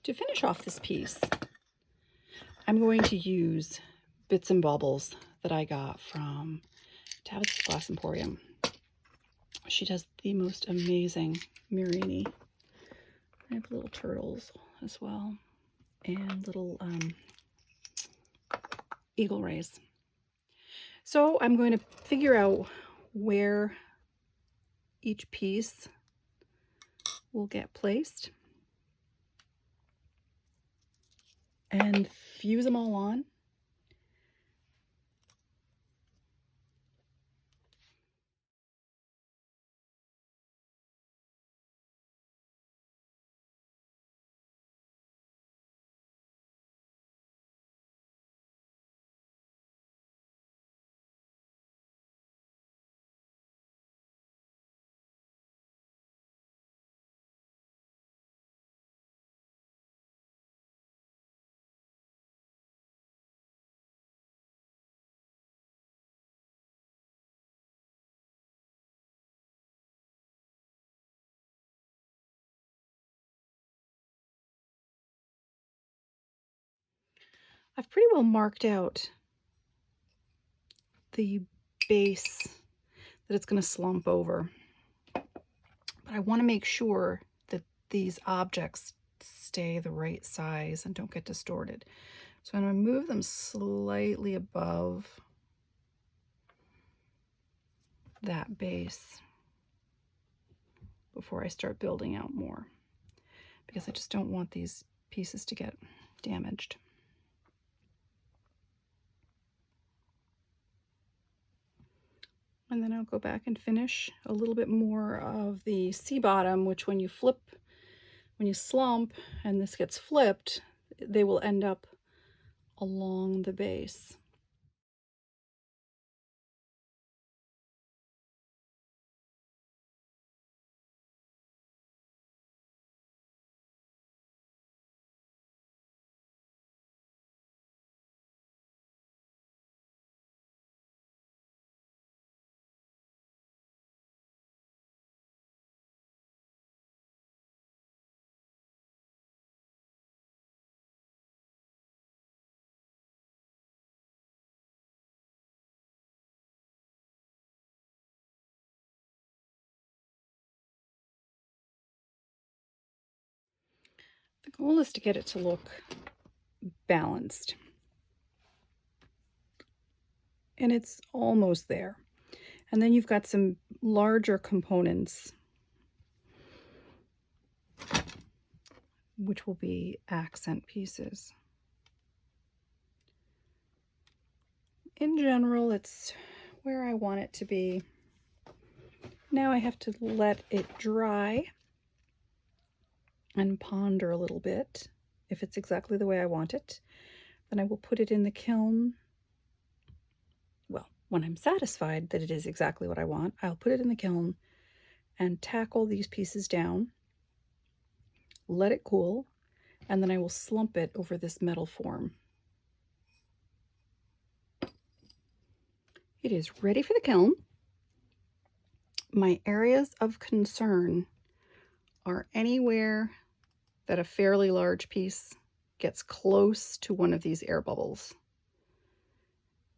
To finish off this piece, I'm going to use bits and baubles that I got from Tabitha's Glass Emporium. She does the most amazing Mirini. I have little turtles as well, and little eagle rays. So I'm going to figure out where each piece will get placed and fuse them all on. I've pretty well marked out the base that it's going to slump over, but I want to make sure that these objects stay the right size and don't get distorted. So I'm going to move them slightly above that base before I start building out more, because I just don't want these pieces to get damaged. And then I'll go back and finish a little bit more of the C-bottom, which when you slump and this gets flipped, they will end up along the base. The goal is to get it to look balanced. And it's almost there. And then you've got some larger components, which will be accent pieces. In general, it's where I want it to be. Now I have to let it dry and ponder a little bit. If it's exactly the way I want it, then I will put it in the kiln. Well, when I'm satisfied that it is exactly what I want, I'll put it in the kiln and tackle these pieces down, let it cool, and then I will slump it over this metal form. It is ready for the kiln. My areas of concern are anywhere that a fairly large piece gets close to one of these air bubbles,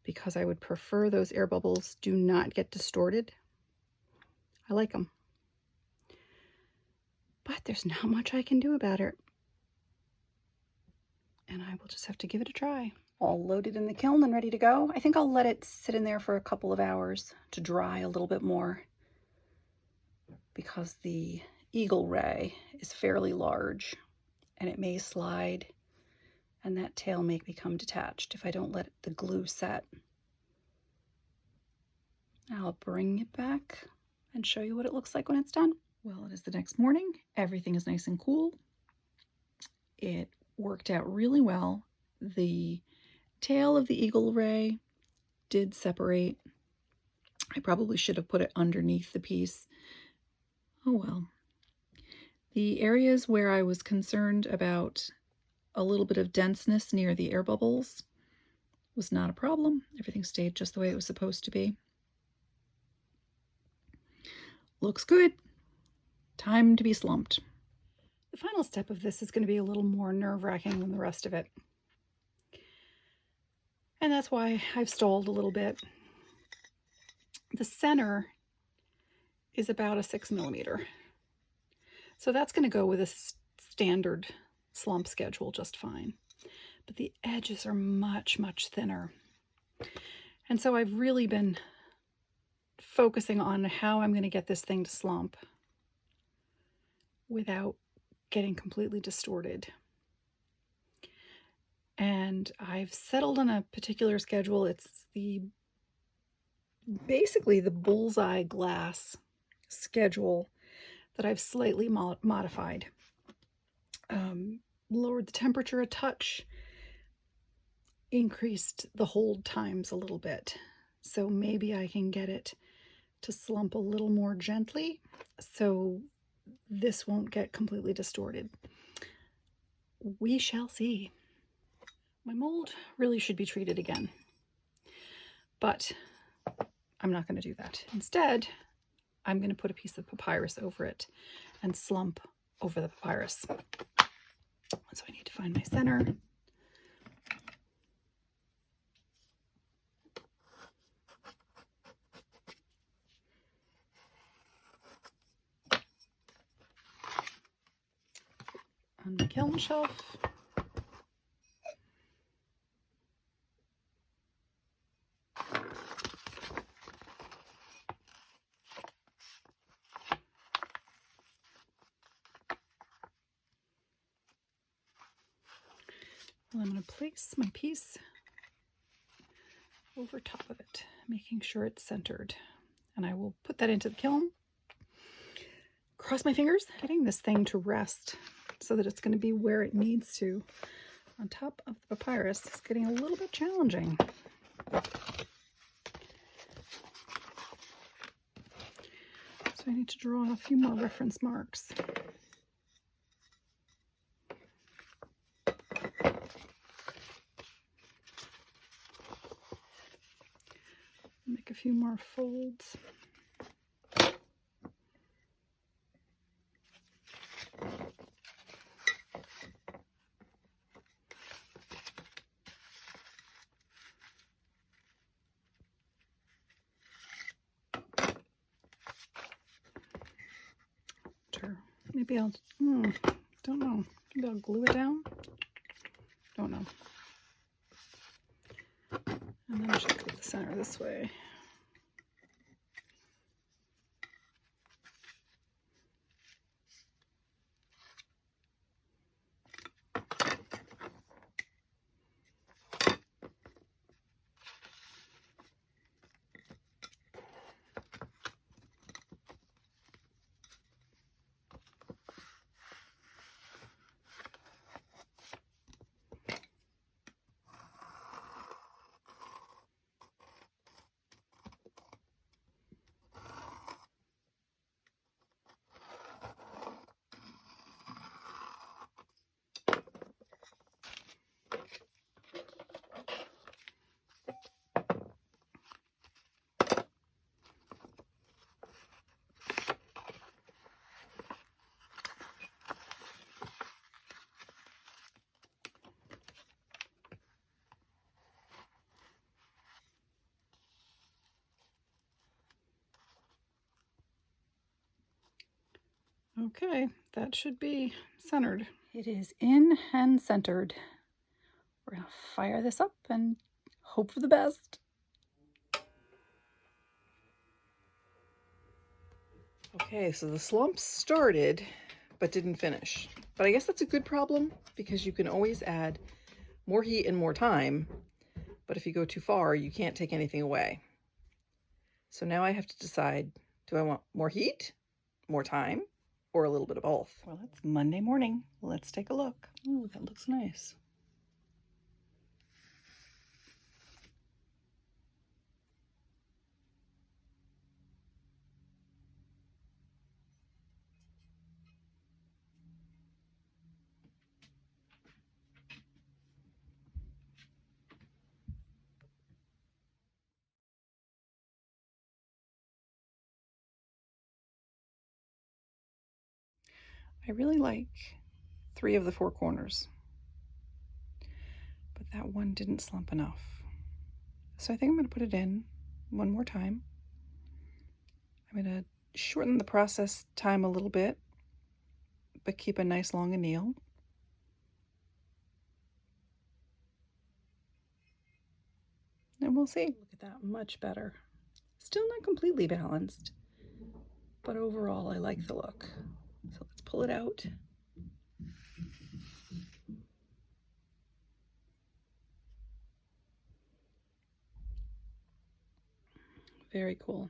because I would prefer those air bubbles do not get distorted. I like them. But there's not much I can do about it. And I will just have to give it a try. All loaded in the kiln and ready to go. I think I'll let it sit in there for a couple of hours to dry a little bit more, because the eagle ray is fairly large and it may slide and that tail may become detached if I don't let the glue set. I'll bring it back and show you what it looks like when it's done. Well, it is the next morning. Everything is nice and cool. It worked out really well. The tail of the eagle ray did separate. I probably should have put it underneath the piece. Oh well. The areas where I was concerned about a little bit of denseness near the air bubbles was not a problem. Everything stayed just the way it was supposed to be. Looks good. Time to be slumped. The final step of this is going to be a little more nerve-wracking than the rest of it. And that's why I've stalled a little bit. The center is about a 6mm. So that's going to go with a standard slump schedule just fine. But the edges are much, much thinner. And so I've really been focusing on how I'm going to get this thing to slump without getting completely distorted. And I've settled on a particular schedule. It's basically the bullseye glass schedule that I've slightly modified. Lowered the temperature a touch, increased the hold times a little bit. So maybe I can get it to slump a little more gently so this won't get completely distorted. We shall see. My mold really should be treated again, but I'm not going to do that. Instead, I'm going to put a piece of papyrus over it and slump over the papyrus. So I need to find my center. On the kiln shelf. Well, I'm going to place my piece over top of it, making sure it's centered. And I will put that into the kiln. Cross my fingers, getting this thing to rest so that it's going to be where it needs to on top of the papyrus is getting a little bit challenging. So I need to draw a few more reference marks. Make a few more folds. Maybe I'll, don't know. Maybe I'll glue it down. Don't know. And then I should go the center this way. Okay, that should be centered. It is in and centered. We're going to fire this up and hope for the best. Okay, so the slump started but didn't finish. But I guess that's a good problem because you can always add more heat and more time. But if you go too far, you can't take anything away. So now I have to decide, do I want more heat, more time, or a little bit of both? Well, it's Monday morning. Let's take a look. Ooh, that looks nice. I really like 3 of the 4 corners. But that one didn't slump enough. So I think I'm going to put it in one more time. I'm going to shorten the process time a little bit, but keep a nice long anneal. And we'll see. Look at that, much better. Still not completely balanced, but overall I like the look. So let's pull it out. Very cool.